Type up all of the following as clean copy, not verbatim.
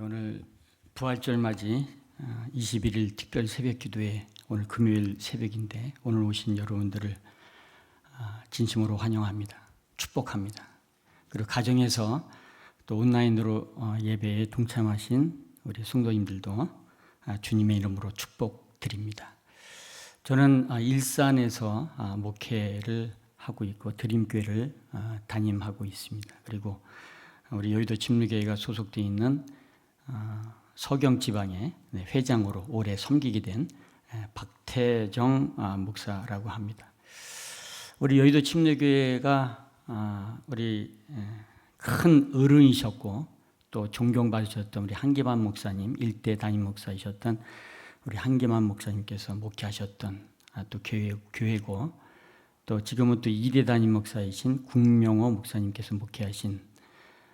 오늘 부활절 맞이 21일 특별 새벽 기도회 오늘 금요일 새벽인데 오늘 오신 여러분들을 진심으로 환영합니다. 축복합니다. 그리고 가정에서 또 온라인으로 예배에 동참하신 우리 성도님들도 주님의 이름으로 축복드립니다. 저는 일산에서 목회를 하고 있고 드림교회를 담임하고 있습니다. 그리고 우리 여의도 침례교회가 소속되어 있는 서경 지방의 회장으로 오래 섬기게 된 박태정 목사라고 합니다. 우리 여의도 침례교회가 우리 큰 어른이셨고 또 존경받으셨던 우리 한계만 목사님, 일대 담임 목사이셨던 우리 한계만 목사님께서 목회하셨던 또 교회고 또 지금은 또 2대 담임 목사이신 국명호 목사님께서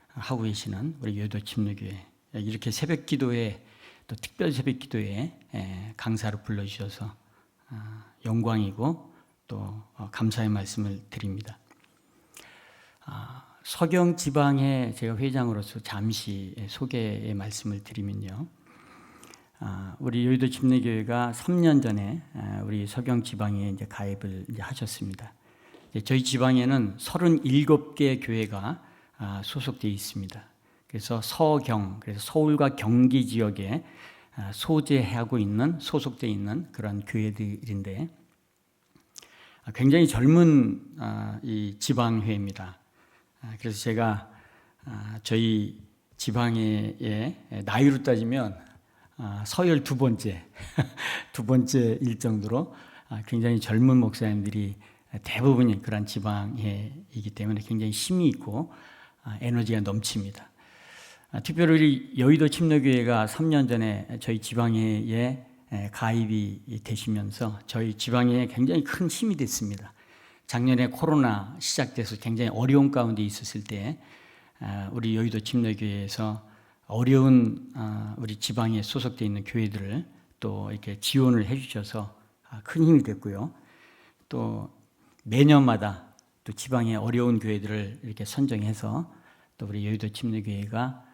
하고 계시는 우리 여의도 침례교회 이렇게 새벽 기도회 또 특별 새벽 기도회 강사로 불러주셔서 영광이고 또 감사의 말씀을 드립니다. 서경 지방의 제가 회장으로서 잠시 소개의 말씀을 드리면요. 우리 여의도 침례교회가 3년 전에 우리 서경 지방에 이제 가입을 이제 하셨습니다. 저희 지방에는 37개 교회가 소속되어 있습니다. 그래서 서경, 그래서 서울과 경기 지역에 소속되어 있는 그런 교회들인데 굉장히 젊은 이 지방회입니다. 그래서 제가 저희 지방회의 나이로 따지면 서열 두 번째일 정도로 굉장히 젊은 목사님들이 대부분이 그런 지방회이기 때문에 굉장히 힘이 있고 에너지가 넘칩니다. 특별히 우리 여의도 침례교회가 3년 전에 저희 지방회에 가입이 되시면서 저희 지방회에 굉장히 큰 힘이 됐습니다. 작년에 코로나 시작돼서 굉장히 어려운 가운데 있었을 때 우리 여의도 침례교회에서 어려운 우리 지방에 소속되어 있는 교회들을 또 이렇게 지원을 해주셔서 큰 힘이 됐고요. 또 매년마다 또 지방의 어려운 교회들을 이렇게 선정해서 또 우리 여의도 침례교회가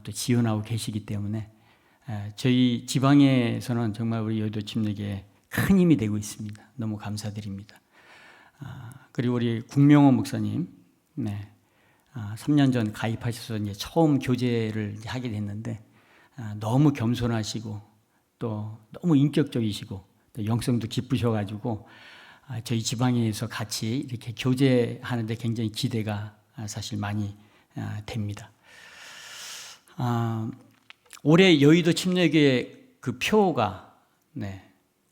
또 지원하고 계시기 때문에 저희 지방에서는 정말 우리 여의도 침례교회에 큰 힘이 되고 있습니다. 너무 감사드립니다. 그리고 우리 국명호 목사님, 3년 전 가입하셔서 이제 처음 교제를 하게 됐는데 너무 겸손하시고 또 너무 인격적이시고 또 영성도 깊으셔가지고 저희 지방에서 같이 이렇게 교제하는데 굉장히 기대가 사실 많이 됩니다. 올해 여의도 침례교회 그 표가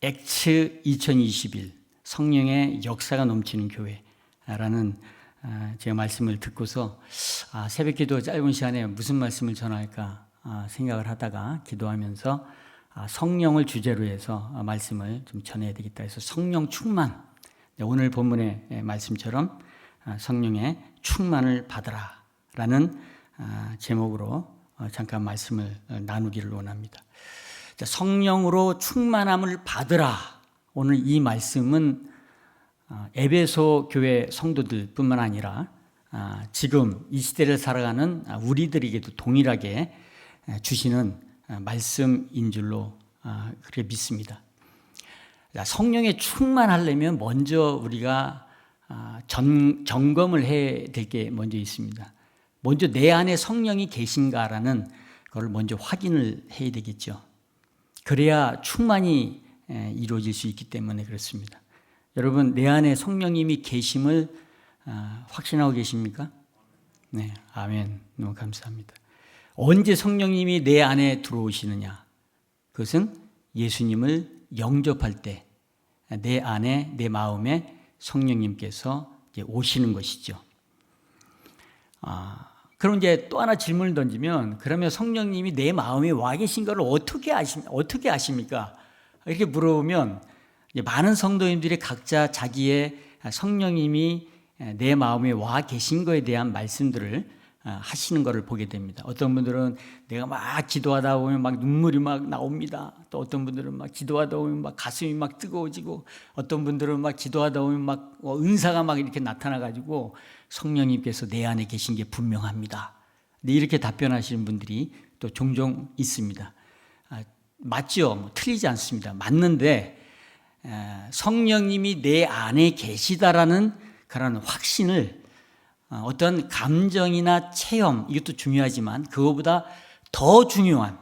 엑츠 2021 성령의 역사가 넘치는 교회라는 제가 말씀을 듣고서 새벽기도 짧은 시간에 무슨 말씀을 전할까 생각을 하다가 기도하면서 성령을 주제로 해서 말씀을 좀 전해야 되겠다 해서 성령 충만, 오늘 본문의 말씀처럼 성령의 충만을 받으라 라는 제목으로 잠깐 말씀을 나누기를 원합니다. 성령으로 충만함을 받으라. 오늘 이 말씀은 에베소 교회 성도들 뿐만 아니라 지금 이 시대를 살아가는 우리들에게도 동일하게 주시는 말씀인 줄로 그렇게 믿습니다. 성령에 충만하려면 먼저 우리가 점검을 해야 될 게 먼저 있습니다. 먼저 내 안에 성령이 계신가라는 걸 먼저 확인을 해야 되겠죠. 그래야 충만이 이루어질 수 있기 때문에 그렇습니다. 여러분, 내 안에 성령님이 계심을 확신하고 계십니까? 네, 아멘. 너무 감사합니다. 언제 성령님이 내 안에 들어오시느냐? 그것은 예수님을 영접할 때 내 안에, 내 마음에 성령님께서 이제 오시는 것이죠. 그럼 이제 또 하나 질문을 던지면, 그러면 성령님이 내 마음에 와 계신 것을 어떻게 아십니까? 이렇게 물어보면 많은 성도님들이 각자 자기의 성령님이 내 마음에 와 계신 것에 대한 말씀들을 하시는 것을 보게 됩니다. 어떤 분들은 내가 막 기도하다 보면 막 눈물이 막 나옵니다. 또 어떤 분들은 막 기도하다 보면 막 가슴이 막 뜨거워지고, 어떤 분들은 막 기도하다 보면 막 은사가 막 이렇게 나타나가지고 성령님께서 내 안에 계신 게 분명합니다. 근데 이렇게 답변하시는 분들이 또 종종 있습니다. 맞죠? 뭐 틀리지 않습니다. 맞는데 성령님이 내 안에 계시다라는 그런 확신을 어떤 감정이나 체험, 이것도 중요하지만 그거보다 더 중요한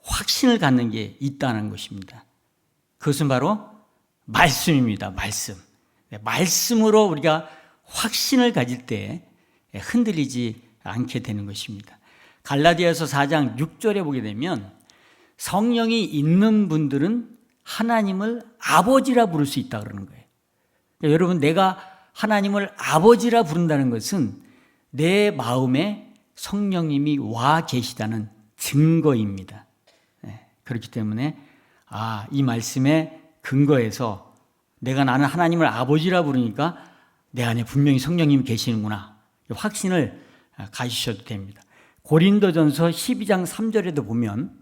확신을 갖는 게 있다는 것입니다. 그것은 바로 말씀입니다. 말씀. 말씀으로 우리가 확신을 가질 때 흔들리지 않게 되는 것입니다. 갈라디아서 4장 6절에 보게 되면 성령이 있는 분들은 하나님을 아버지라 부를 수 있다 그러는 거예요. 그러니까 여러분, 내가 하나님을 아버지라 부른다는 것은 내 마음에 성령님이 와 계시다는 증거입니다. 그렇기 때문에 이 말씀의 근거에서 나는 하나님을 아버지라 부르니까 내 안에 분명히 성령님이 계시는구나, 확신을 가지셔도 됩니다. 고린도전서 12장 3절에도 보면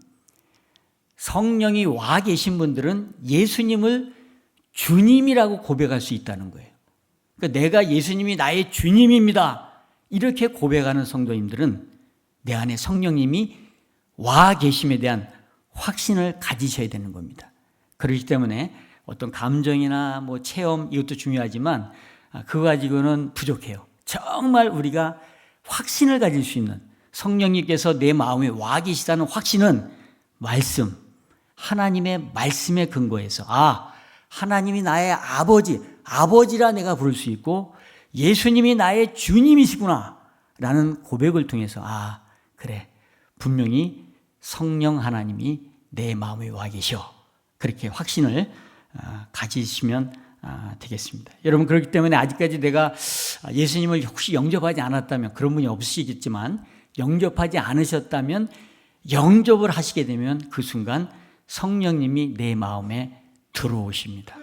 성령이 와 계신 분들은 예수님을 주님이라고 고백할 수 있다는 거예요. 그러니까 내가 예수님이 나의 주님입니다, 이렇게 고백하는 성도님들은 내 안에 성령님이 와 계심에 대한 확신을 가지셔야 되는 겁니다. 그렇기 때문에 어떤 감정이나 뭐 체험, 이것도 중요하지만 그거 가지고는 부족해요. 정말 우리가 확신을 가질 수 있는, 성령님께서 내 마음에 와 계시다는 확신은 말씀, 하나님의 말씀에 근거해서 하나님이 나의 아버지라 내가 부를 수 있고 예수님이 나의 주님이시구나 라는 고백을 통해서 그래, 분명히 성령 하나님이 내 마음에 와 계셔, 그렇게 확신을 가지시면 되겠습니다. 여러분, 그렇기 때문에 아직까지 내가 예수님을 혹시 영접하지 않았다면, 그런 분이 없으시겠지만 영접하지 않으셨다면 영접을 하시게 되면 그 순간 성령님이 내 마음에 들어오십니다.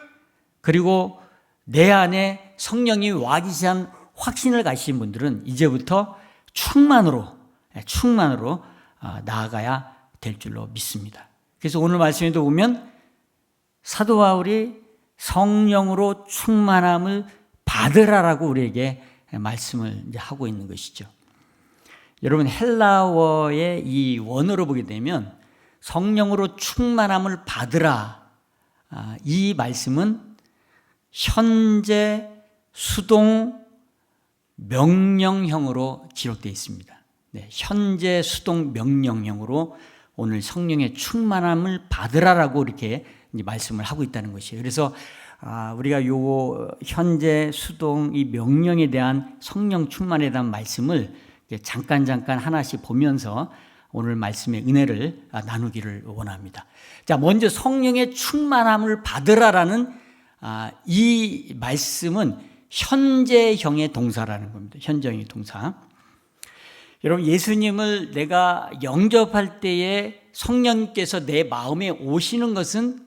그리고 내 안에 성령이 와 계시한 확신을 가지신 분들은 이제부터 충만으로 나아가야 될 줄로 믿습니다. 그래서 오늘 말씀에도 보면 사도 바울이 성령으로 충만함을 받으라라고 우리에게 말씀을 이제 하고 있는 것이죠. 여러분, 헬라어의 이 원어로 보게 되면 성령으로 충만함을 받으라, 이 말씀은 현재 수동 명령형으로 기록되어 있습니다. 현재 수동 명령형으로 오늘 성령의 충만함을 받으라라고 이렇게 이제 말씀을 하고 있다는 것이에요. 그래서 우리가 요 현재 수동 이 명령에 대한 성령 충만에 대한 말씀을 잠깐 하나씩 보면서 오늘 말씀의 은혜를 나누기를 원합니다. 자, 먼저 성령의 충만함을 받으라라는 이 말씀은 현재형의 동사라는 겁니다. 현재형의 동사. 여러분, 예수님을 내가 영접할 때에 성령님께서 내 마음에 오시는 것은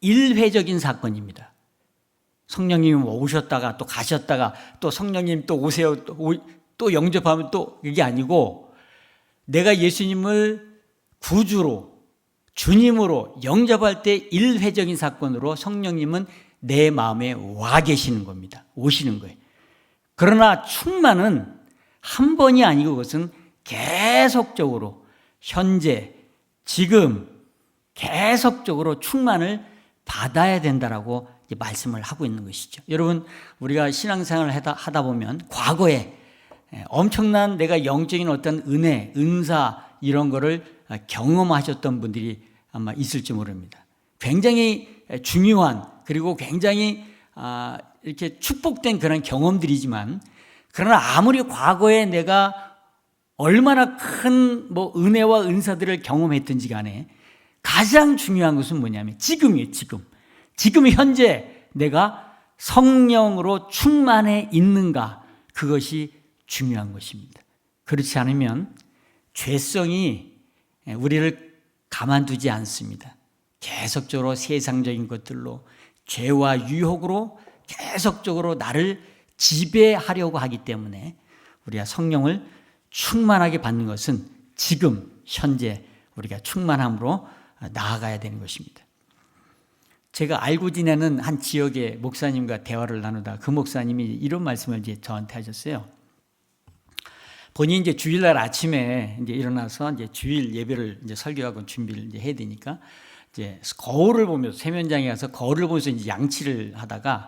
일회적인 사건입니다. 성령님이 오셨다가 또 가셨다가 또 성령님 또 오세요, 또 영접하면 또 이게 아니고, 내가 예수님을 구주로, 주님으로 영접할 때 일회적인 사건으로 성령님은 내 마음에 와 계시는 겁니다. 오시는 거예요. 그러나 충만은 한 번이 아니고 그것은 계속적으로, 현재, 지금 계속적으로 충만을 받아야 된다라고 말씀을 하고 있는 것이죠. 여러분, 우리가 신앙생활을 하다 보면 과거에 엄청난 내가 영적인 어떤 은혜, 은사 이런 거를 경험하셨던 분들이 아마 있을지 모릅니다. 굉장히 중요한, 그리고 굉장히 이렇게 축복된 그런 경험들이지만, 그러나 아무리 과거에 내가 얼마나 큰 은혜와 은사들을 경험했든지 간에 가장 중요한 것은 뭐냐면 지금이에요. 지금 현재 내가 성령으로 충만해 있는가, 그것이 중요한 것입니다. 그렇지 않으면 죄성이 우리를 가만두지 않습니다. 계속적으로 세상적인 것들로, 죄와 유혹으로 계속적으로 나를 지배하려고 하기 때문에 우리가 성령을 충만하게 받는 것은 지금 현재 우리가 충만함으로 나아가야 되는 것입니다. 제가 알고 지내는 한 지역의 목사님과 대화를 나누다 그 목사님이 이런 말씀을 저한테 하셨어요. 본인이 이제 주일날 아침에 이제 일어나서 이제 주일 예배를 이제 설교하고 준비를 이제 해야 되니까 이제 거울을 보면서 세면장에 가서 거울을 보면서 이제 양치를 하다가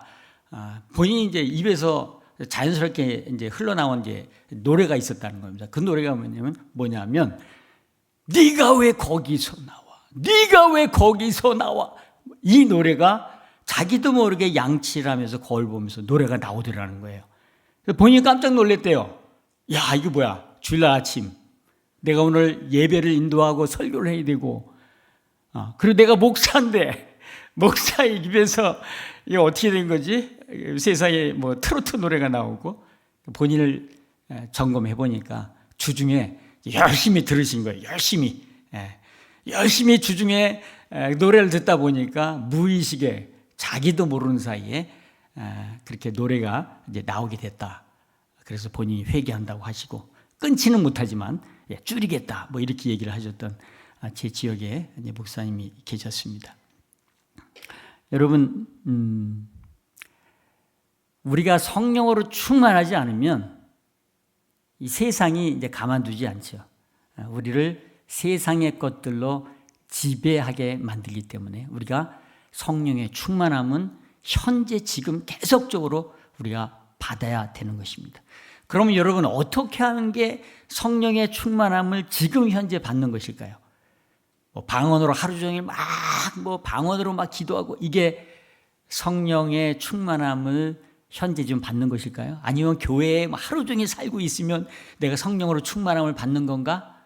본인이 이제 입에서 자연스럽게 이제 흘러나온 이제 노래가 있었다는 겁니다. 그 노래가 뭐냐면 네가 왜 거기서 나와? 네가 왜 거기서 나와? 이 노래가 자기도 모르게 양치를 하면서 거울 보면서 노래가 나오더라는 거예요. 본인이 깜짝 놀랐대요. 야, 이게 뭐야? 주일날 아침 내가 오늘 예배를 인도하고 설교를 해야 되고 그리고 내가 목사인데 목사의 입에서 이게 어떻게 된 거지? 세상에 뭐 트로트 노래가 나오고 본인을 점검해 보니까 주중에 열심히 들으신 거예요. 열심히 주중에 노래를 듣다 보니까 무의식에 자기도 모르는 사이에 그렇게 노래가 이제 나오게 됐다. 그래서 본인이 회개한다고 하시고 끊지는 못하지만 줄이겠다. 뭐 이렇게 얘기를 하셨던 제 지역에 목사님이 계셨습니다. 여러분, 우리가 성령으로 충만하지 않으면 이 세상이 이제 가만두지 않죠. 우리를 세상의 것들로 지배하게 만들기 때문에 우리가 성령의 충만함은 현재 지금 계속적으로 우리가 받아야 되는 것입니다. 그러면 여러분 어떻게 하는 게 성령의 충만함을 지금 현재 받는 것일까요? 방언으로 하루 종일 방언으로 기도하고 이게 성령의 충만함을 현재 좀 받는 것일까요? 아니면 교회에 하루 종일 살고 있으면 내가 성령으로 충만함을 받는 건가?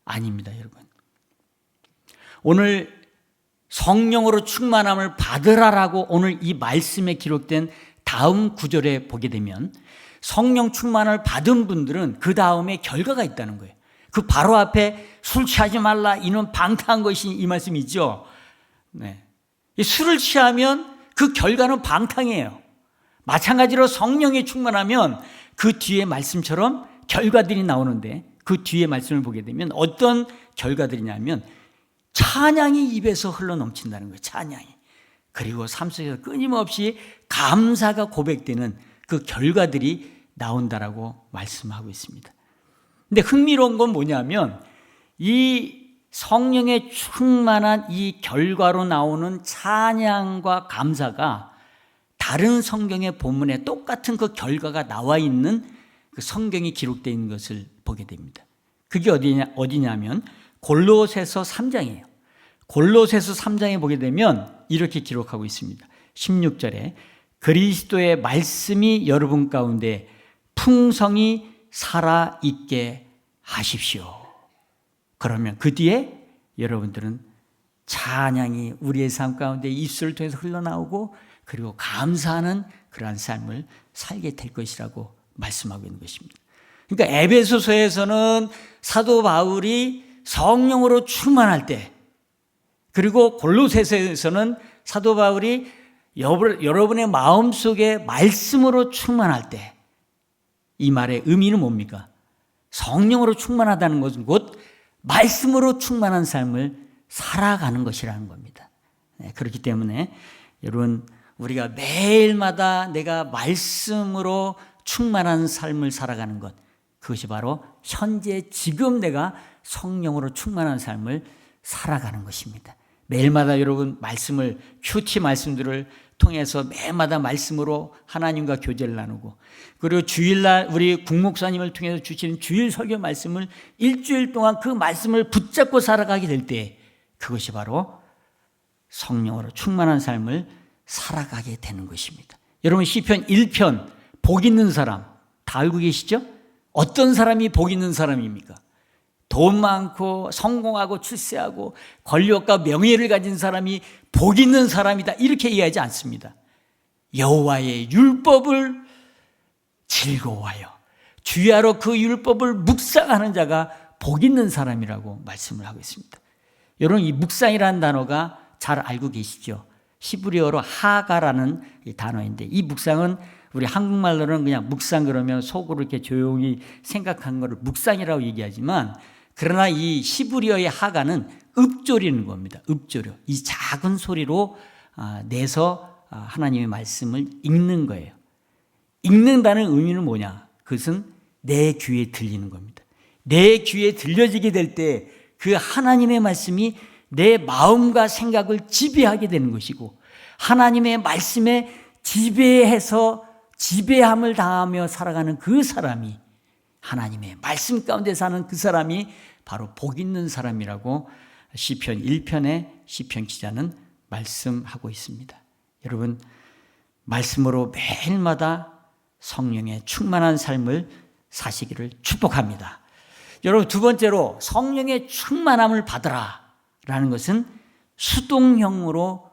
아닙니다, 여러분. 오늘 성령으로 충만함을 받으라라고 오늘 이 말씀에 기록된 다음 구절에 보게 되면 성령 충만을 받은 분들은 그 다음에 결과가 있다는 거예요. 그 바로 앞에 술 취하지 말라 이는 방탕한 것이 이 말씀이죠. 네. 술을 취하면 그 결과는 방탕이에요. 마찬가지로 성령이 충만하면 그 뒤에 말씀처럼 결과들이 나오는데 그 뒤에 말씀을 보게 되면 어떤 결과들이냐면 찬양이 입에서 흘러넘친다는 거예요. 찬양이. 그리고 삶 속에서 끊임없이 감사가 고백되는 그 결과들이 나온다라고 말씀하고 있습니다. 근데 흥미로운 건 뭐냐면 이 성령의 충만한 이 결과로 나오는 찬양과 감사가 다른 성경의 본문에 똑같은 그 결과가 나와 있는 그 성경이 기록되어 있는 것을 보게 됩니다. 그게 어디냐면 골로새서 3장이에요. 골로새서 3장에 보게 되면 이렇게 기록하고 있습니다. 16절에 그리스도의 말씀이 여러분 가운데 풍성히 살아있게 하십시오. 그러면 그 뒤에 여러분들은 찬양이 우리의 삶 가운데 입술을 통해서 흘러나오고 그리고 감사하는 그러한 삶을 살게 될 것이라고 말씀하고 있는 것입니다. 그러니까 에베소서에서는 사도 바울이 성령으로 충만할 때, 그리고 골로새서에서는 사도 바울이 여러분의 마음속에 말씀으로 충만할 때, 이 말의 의미는 뭡니까? 성령으로 충만하다는 것은 곧 말씀으로 충만한 삶을 살아가는 것이라는 겁니다. 그렇기 때문에 여러분 우리가 매일마다 내가 말씀으로 충만한 삶을 살아가는 것, 그것이 바로 현재 지금 내가 성령으로 충만한 삶을 살아가는 것입니다. 매일마다 여러분 말씀을 큐티 말씀들을 통해서 매일마다 말씀으로 하나님과 교제를 나누고 그리고 주일날 우리 국목사님을 통해서 주시는 주일 설교 말씀을 일주일 동안 그 말씀을 붙잡고 살아가게 될 때 그것이 바로 성령으로 충만한 삶을 살아가게 되는 것입니다. 여러분 시편 1편 복 있는 사람 다 알고 계시죠? 어떤 사람이 복 있는 사람입니까? 돈 많고 성공하고 출세하고 권력과 명예를 가진 사람이 복 있는 사람이다 이렇게 이해하지 않습니다. 여호와의 율법을 즐거워하여 주야로 그 율법을 묵상하는 자가 복 있는 사람이라고 말씀을 하고 있습니다. 여러분 이 묵상이라는 단어가 잘 알고 계시죠? 히브리어로 하가라는 이 단어인데 이 묵상은 우리 한국말로는 그냥 묵상 그러면 속으로 이렇게 조용히 생각한 것을 묵상이라고 얘기하지만 그러나 이 히브리어의 하가는 읊조리는 겁니다. 읊조려. 이 작은 소리로 내서 하나님의 말씀을 읽는 거예요. 읽는다는 의미는 뭐냐? 그것은 내 귀에 들리는 겁니다. 내 귀에 들려지게 될 때 그 하나님의 말씀이 내 마음과 생각을 지배하게 되는 것이고, 하나님의 말씀에 지배함을 당하며 살아가는 그 사람이, 하나님의 말씀 가운데 사는 그 사람이 바로 복 있는 사람이라고 시편 1편의 시편 기자는 말씀하고 있습니다. 여러분, 말씀으로 매일마다 성령의 충만한 삶을 사시기를 축복합니다. 여러분, 두 번째로 성령의 충만함을 받으라 라는 것은 수동형으로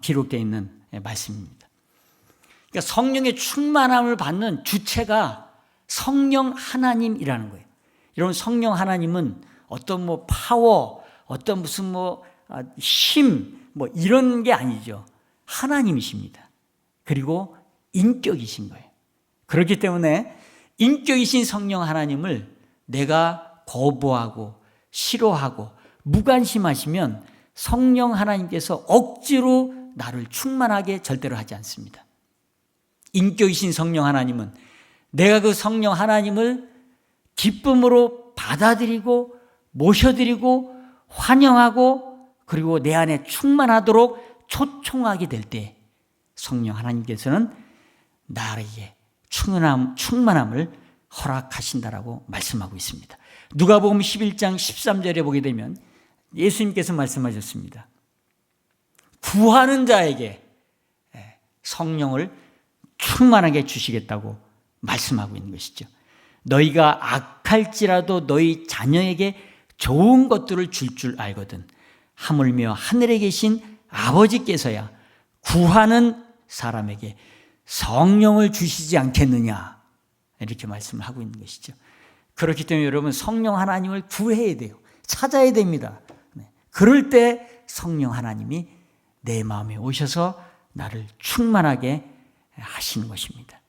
기록되어 있는 말씀입니다. 그러니까 성령의 충만함을 받는 주체가 성령 하나님이라는 거예요. 여러분, 성령 하나님은 어떤 파워, 어떤 무슨 힘, 이런 게 아니죠. 하나님이십니다. 그리고 인격이신 거예요. 그렇기 때문에 인격이신 성령 하나님을 내가 거부하고 싫어하고 무관심하시면 성령 하나님께서 억지로 나를 충만하게 절대로 하지 않습니다. 인격이신 성령 하나님은 내가 그 성령 하나님을 기쁨으로 받아들이고 모셔드리고 환영하고 그리고 내 안에 충만하도록 초청하게 될 때 성령 하나님께서는 나에게 충만함을 허락하신다라고 말씀하고 있습니다. 누가복음 11장 13절에 보게 되면 예수님께서 말씀하셨습니다. 구하는 자에게 성령을 충만하게 주시겠다고 말씀하고 있는 것이죠. 너희가 악할지라도 너희 자녀에게 좋은 것들을 줄 알거든 하물며 하늘에 계신 아버지께서야 구하는 사람에게 성령을 주시지 않겠느냐, 이렇게 말씀을 하고 있는 것이죠. 그렇기 때문에 여러분, 성령 하나님을 구해야 돼요. 찾아야 됩니다. 그럴 때 성령 하나님이 내 마음에 오셔서 나를 충만하게 하시는 것입니다.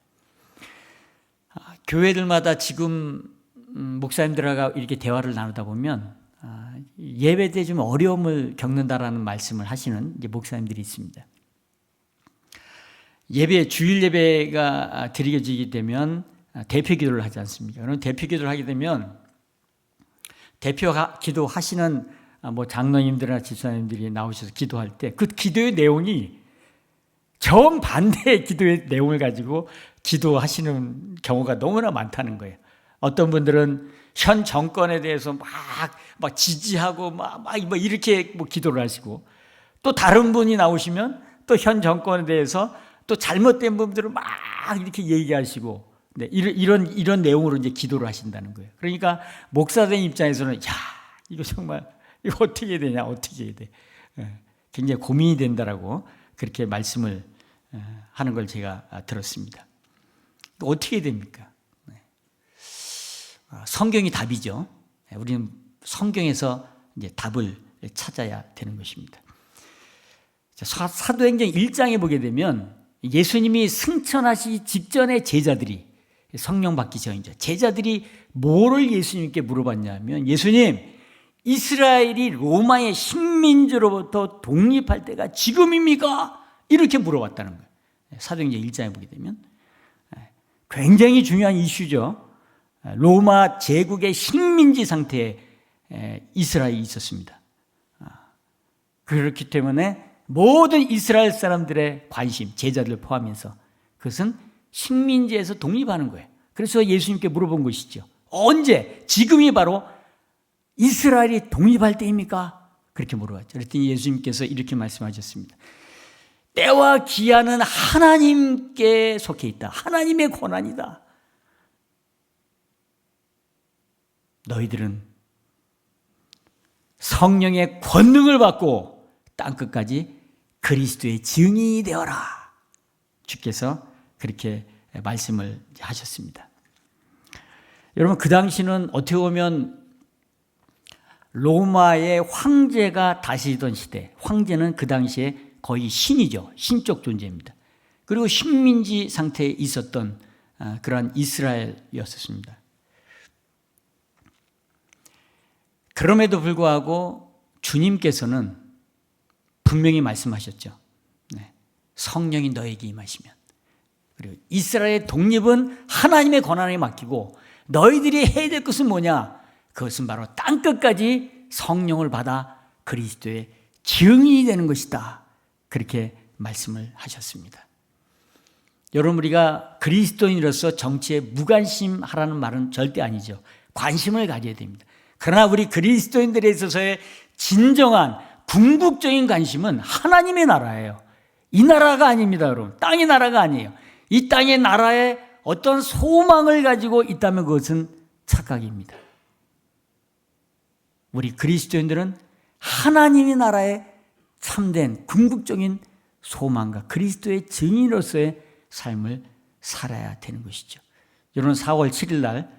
교회들마다 지금 목사님들하고 이렇게 대화를 나누다 보면 예배 때 좀 어려움을 겪는다라는 말씀을 하시는 이제 목사님들이 있습니다. 주일 예배가 드려지게 되면 대표 기도를 하지 않습니까? 그럼 대표 기도를 하게 되면 대표 기도 하시는 장로님들이나 집사님들이 나오셔서 기도할 때 그 기도의 내용이 정반대의 기도의 내용을 가지고 기도하시는 경우가 너무나 많다는 거예요. 어떤 분들은 현 정권에 대해서 막 지지하고 이렇게 기도를 하시고, 또 다른 분이 나오시면 또 현 정권에 대해서 또 잘못된 부분들을 막 이렇게 얘기하시고, 이런 내용으로 이제 기도를 하신다는 거예요. 그러니까 목사된 입장에서는 이거 정말 이거 어떻게 해야 되냐, 어떻게 해야 돼, 굉장히 고민이 된다라고 그렇게 말씀을 하는 걸 제가 들었습니다. 어떻게 해야 됩니까? 성경이 답이죠. 우리는 성경에서 이제 답을 찾아야 되는 것입니다. 사도행전 1장에 보게 되면 예수님이 승천하시기 직전에 제자들이, 성령 받기 전이죠, 제자들이 뭐를 예수님께 물어봤냐면, 예수님, 이스라엘이 로마의 식민지로부터 독립할 때가 지금입니까? 이렇게 물어봤다는 거예요. 사도행전 1장에 보게 되면 굉장히 중요한 이슈죠. 로마 제국의 식민지 상태에 이스라엘이 있었습니다. 그렇기 때문에 모든 이스라엘 사람들의 관심, 제자들 포함해서 그것은 식민지에서 독립하는 거예요. 그래서 예수님께 물어본 것이죠. 언제? 지금이 바로 이스라엘이 독립할 때입니까? 그렇게 물어봤죠. 그랬더니 예수님께서 이렇게 말씀하셨습니다. 때와 기한은 하나님께 속해 있다. 하나님의 권한이다. 너희들은 성령의 권능을 받고 땅끝까지 그리스도의 증인이 되어라. 주께서 그렇게 말씀을 하셨습니다. 여러분, 그 당시는 어떻게 보면 로마의 황제가 다스리던 시대, 황제는 그 당시에 거의 신이죠. 신적 존재입니다. 그리고 식민지 상태에 있었던 그러한 이스라엘이었습니다. 그럼에도 불구하고 주님께서는 분명히 말씀하셨죠. 성령이 너에게 임하시면, 그리고 이스라엘의 독립은 하나님의 권한에 맡기고 너희들이 해야 될 것은 뭐냐? 그것은 바로 땅끝까지 성령을 받아 그리스도의 증인이 되는 것이다. 그렇게 말씀을 하셨습니다. 여러분, 우리가 그리스도인으로서 정치에 무관심하라는 말은 절대 아니죠. 관심을 가져야 됩니다. 그러나 우리 그리스도인들에 있어서의 진정한 궁극적인 관심은 하나님의 나라예요. 이 나라가 아닙니다, 여러분. 땅의 나라가 아니에요. 이 땅의 나라에 어떤 소망을 가지고 있다면 그것은 착각입니다. 우리 그리스도인들은 하나님의 나라에 참된 궁극적인 소망과 그리스도의 증인으로서의 삶을 살아야 되는 것이죠. 여러분, 4월 7일 날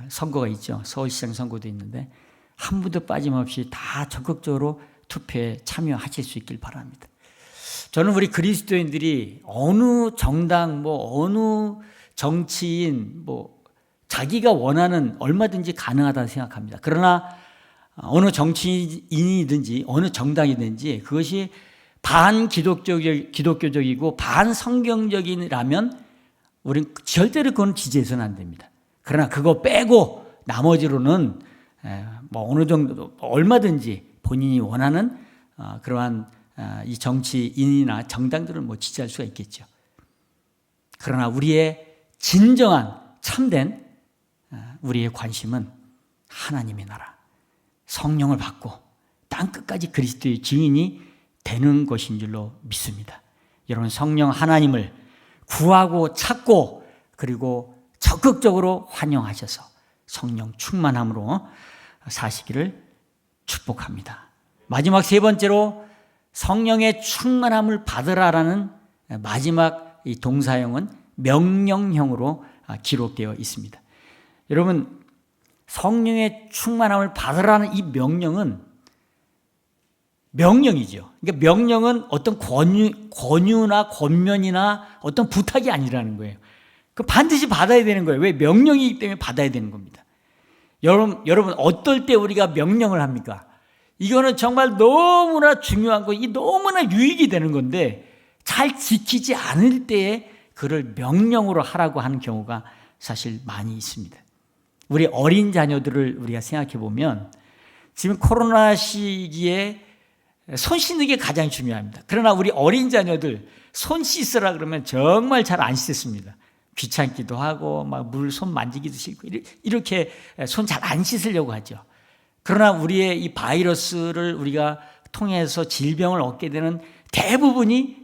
선거가 있죠. 서울시장 선거도 있는데 한 분도 빠짐없이 다 적극적으로 투표에 참여하실 수 있길 바랍니다. 저는 우리 그리스도인들이 어느 정당, 어느 정치인, 자기가 원하는 얼마든지 가능하다고 생각합니다. 그러나 어느 정치인이든지 어느 정당이든지 그것이 반기독교적이고 반성경적이라면 우리는 절대로 그건 지지해서는 안 됩니다. 그러나 그거 빼고 나머지로는 어느 정도 얼마든지 본인이 원하는 그러한 이 정치인이나 정당들을 지지할 수가 있겠죠. 그러나 우리의 진정한 참된 우리의 관심은 하나님의 나라, 성령을 받고 땅끝까지 그리스도의 증인이 되는 것인 줄로 믿습니다. 여러분, 성령 하나님을 구하고 찾고 그리고 적극적으로 환영하셔서 성령 충만함으로 사시기를 축복합니다. 마지막 세 번째로 성령의 충만함을 받으라라는 마지막 이 동사형은 명령형으로 기록되어 있습니다. 여러분, 성령의 충만함을 받으라는 이 명령은 명령이죠. 그러니까 명령은 어떤 권유나 권면이나 어떤 부탁이 아니라는 거예요. 그 반드시 받아야 되는 거예요. 왜? 명령이기 때문에 받아야 되는 겁니다. 여러분 어떨 때 우리가 명령을 합니까? 이거는 정말 너무나 중요한 거, 이 너무나 유익이 되는 건데 잘 지키지 않을 때에 그를 명령으로 하라고 하는 경우가 사실 많이 있습니다. 우리 어린 자녀들을 우리가 생각해 보면 지금 코로나 시기에 손 씻는 게 가장 중요합니다. 그러나 우리 어린 자녀들 손 씻으라 그러면 정말 잘 안 씻습니다. 귀찮기도 하고 막 물 손 만지기도 싫고 이렇게 손 잘 안 씻으려고 하죠. 그러나 우리의 이 바이러스를 우리가 통해서 질병을 얻게 되는 대부분이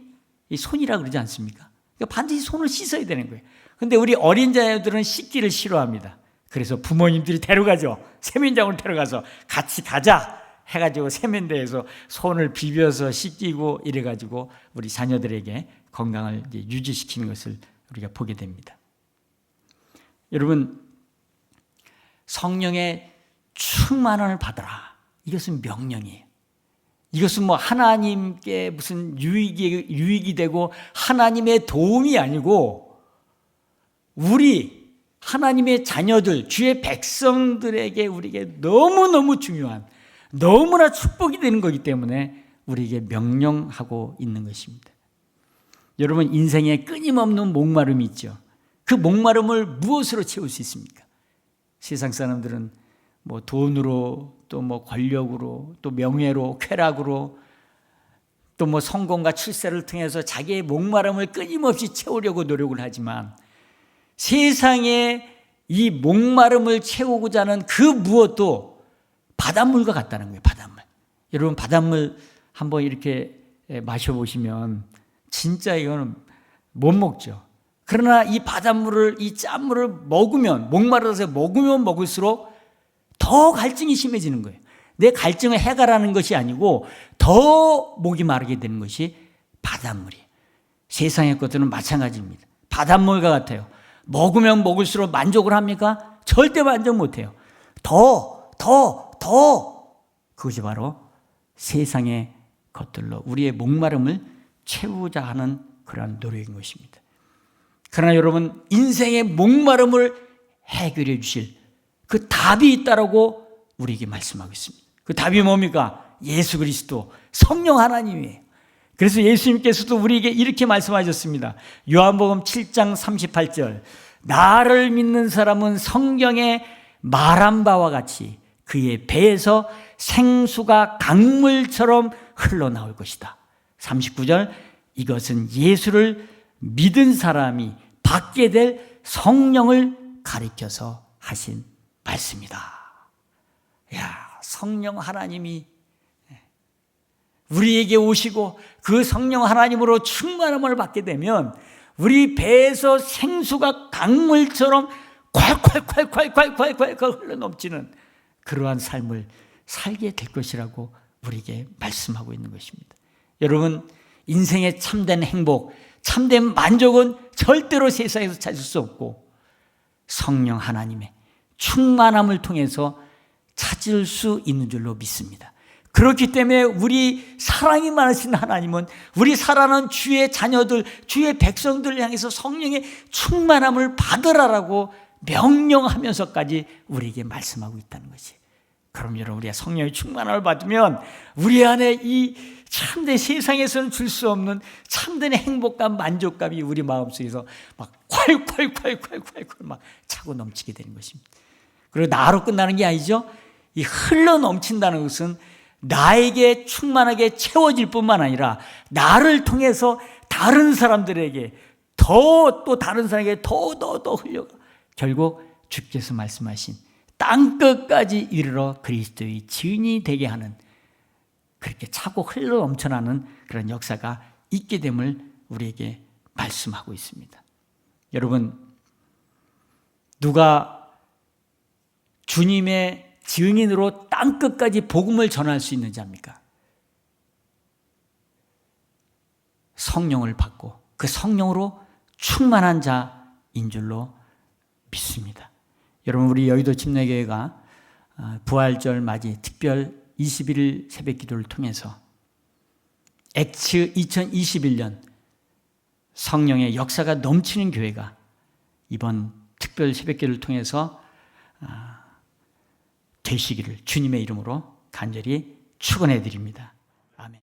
이 손이라 그러지 않습니까? 그러니까 반드시 손을 씻어야 되는 거예요. 그런데 우리 어린 자녀들은 씻기를 싫어합니다. 그래서 부모님들이 데려가죠. 세면장으로 데려가서 같이 가자 해가지고 세면대에서 손을 비벼서 씻기고 이래가지고 우리 자녀들에게 건강을 이제 유지시키는 것을 우리가 보게 됩니다. 여러분, 성령의 충만함을 받아라. 이것은 명령이에요. 이것은 하나님께 무슨 유익이 되고 하나님의 도움이 아니고 우리 하나님의 자녀들, 주의 백성들에게 우리에게 너무너무 중요한, 너무나 축복이 되는 거기 때문에 우리에게 명령하고 있는 것입니다. 여러분, 인생에 끊임없는 목마름이 있죠. 그 목마름을 무엇으로 채울 수 있습니까? 세상 사람들은 돈으로, 또 권력으로, 또 명예로, 쾌락으로, 또 성공과 출세를 통해서 자기의 목마름을 끊임없이 채우려고 노력을 하지만 세상에 이 목마름을 채우고자 하는 그 무엇도 바닷물과 같다는 거예요. 바닷물. 여러분, 바닷물 한번 이렇게 마셔보시면 진짜 이거는 못 먹죠. 그러나 이 바닷물을, 이 짠물을 먹으면, 목마르서 먹으면 먹을수록 더 갈증이 심해지는 거예요. 내 갈증을 해결하는 것이 아니고 더 목이 마르게 되는 것이 바닷물이에요. 세상의 것들은 마찬가지입니다. 바닷물과 같아요. 먹으면 먹을수록 만족을 합니까? 절대 만족 못해요. 더. 그것이 바로 세상의 것들로 우리의 목마름을 채우자 하는 그러한 노력인 것입니다. 그러나 여러분, 인생의 목마름을 해결해 주실 그 답이 있다라고 우리에게 말씀하고 있습니다. 그 답이 뭡니까? 예수 그리스도, 성령 하나님이에요. 그래서 예수님께서도 우리에게 이렇게 말씀하셨습니다. 요한복음 7장 38절, 나를 믿는 사람은 성경에 말한 바와 같이 그의 배에서 생수가 강물처럼 흘러나올 것이다. 39절, 이것은 예수를 믿은 사람이 받게 될 성령을 가리켜서 하신 말씀이다. 야, 성령 하나님이 우리에게 오시고 그 성령 하나님으로 충만함을 받게 되면 우리 배에서 생수가 강물처럼 콸콸콸콸콸콸콸 흘러넘치는 그러한 삶을 살게 될 것이라고 우리에게 말씀하고 있는 것입니다. 여러분, 인생의 참된 행복, 참된 만족은 절대로 세상에서 찾을 수 없고 성령 하나님의 충만함을 통해서 찾을 수 있는 줄로 믿습니다. 그렇기 때문에 우리 사랑이 많으신 하나님은 우리 사랑하는 주의 자녀들, 주의 백성들을 향해서 성령의 충만함을 받으라라고 명령하면서까지 우리에게 말씀하고 있다는 것이. 그럼 여러분, 우리가 성령의 충만함을 받으면 우리 안에 이 참된 세상에서는 줄 수 없는 참된 행복감, 만족감이 우리 마음속에서 막 콸콸콸콸콸콸 막 차고 넘치게 되는 것입니다. 그리고 나로 끝나는 게 아니죠. 이 흘러 넘친다는 것은 나에게 충만하게 채워질 뿐만 아니라 나를 통해서 다른 사람들에게 또 다른 사람에게 더 흘려가 결국 주께서 말씀하신 땅끝까지 이르러 그리스도의 증인이 되게 하는, 그렇게 차고 흘러 넘쳐나는 그런 역사가 있게 됨을 우리에게 말씀하고 있습니다. 여러분, 누가 주님의 증인으로 땅끝까지 복음을 전할 수 있는지 압니까? 성령을 받고 그 성령으로 충만한 자인 줄로 믿습니다. 여러분, 우리 여의도 침례교회가 부활절 맞이 특별 21일 새벽 기도를 통해서 엑츠 2021년 성령의 역사가 넘치는 교회가 이번 특별 새벽 기도를 통해서 되시기를 주님의 이름으로 간절히 축원해 드립니다. 아멘.